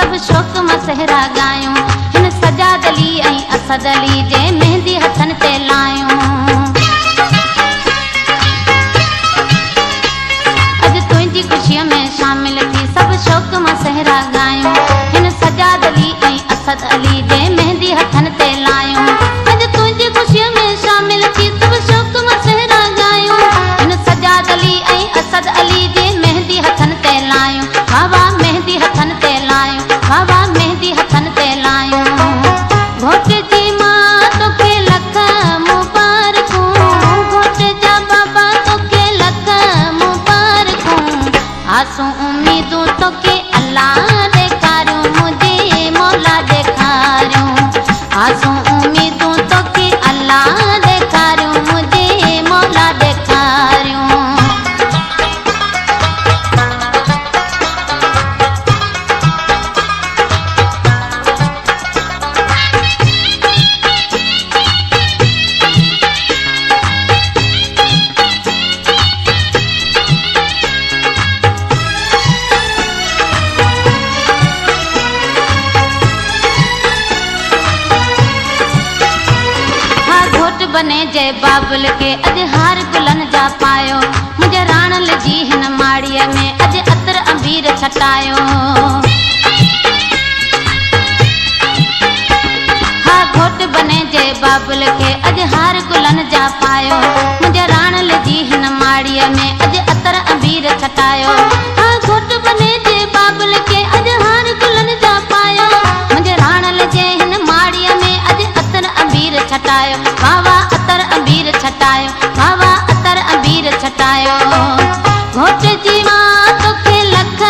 सब शौक़ मां सहरा गायूं। हिन सजाद अली ऐं असद अली जे मेहंदी हथन ते लायूं। अॼु तुंहिंजी ख़ुशीअ में शामिल थी सब शौक़ मां सहरा गायूं। हिन सजाद अली ऐं असद अली जे मेहंदी हथन ते लायूं। अॼु तुंहिंजी ख़ुशीअ में शामिल थी सब शौक़ मां सहरा गायूं। हिन सजाद अली ऐं असद अली जे मेहंदी हथन ते लायूं। वाह वाह मेहंदी हथन ते लायूं। वाह वाह मेहंदी हथन ते लायूं। घोट जी मां तोखे लख मुबारकूं। घोट जा बाबा तोखे लख मुबारकूं। आसूं उम्मीदूं तोखे अल्लाह ॾेखारियूं मुंहिंजे मौला ॾेखारियूं। आसूं उम्मीदूं तोखे अल्लाह ॾेखारियूं मुंहिंजे मौला ॾेखारियूं। बने जय बाबुल के अज हार गुलन जा पायो। मुझे राणल जी हिन माड़ीअ में अज अतर अबीर छटायो। हा घोट बने जय बाबुल के अज हार गुलन जा पायो। मुझे राणल जी हिन माड़ीअ में अज अतर अबीर छटायो। हा घोट बने जय बाबुल के अज हार गुलन जा पायो। मुझे राणल जे हिन माड़ीअ में अज अतर अबीर छटायो। वाह वाह अतर अबीर छटायो। वाह वाह अतर अबीर छटायो। घोट जी मां तोखे लख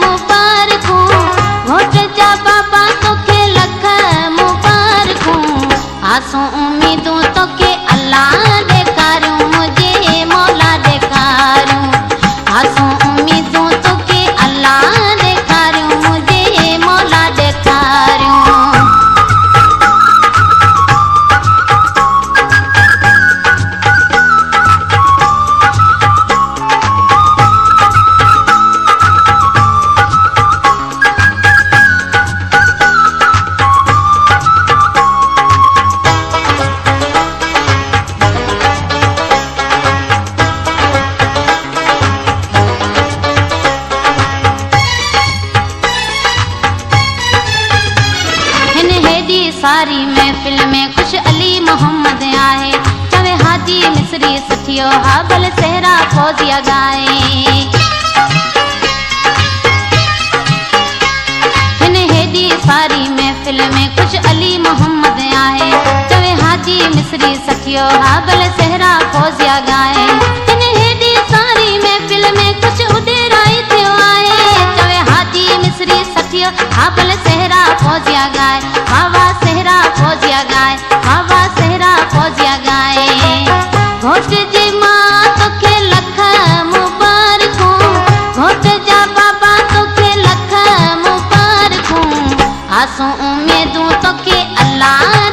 मुबारकूं। घोट जा बाबा तोखे लख मुबारकूं। आसूं उम्मीदूं तोखे अल्लाह ॾेखारियूं मुंहिंजे मौला ॾेखारियूं। आसूं उम्मीदूं तोखे अल्लाह ॾेखारियूं मुंहिंजे मौला ॾेखारियूं। सारी महफिल में खुश अली मोहम्मद आए। चवे हाजी मिस्री सठियो हा भले सहरा फौजिया गाए। हिन हेॾी सारी महफिल में खुश अली मोहम्मद आए। चवे हाजी मिस्री सठियो हा भले सहरा फौजिया गाए। हिन हेॾी सारी महफिल में खुश उडेराई थियो आए। चवे हाजी मिस्री सठियो हा भले सहरा फौजिया गाए। वाह वाह सहरा फौजिया गाए। वाह वाह सहरा फौजिया गाए। घोट जी मां तोखे लख मुबारकूं। घोट जा बाबा तोखे लख मुबारकूं। आसूं उम्मीदूं तोखे अल्लाह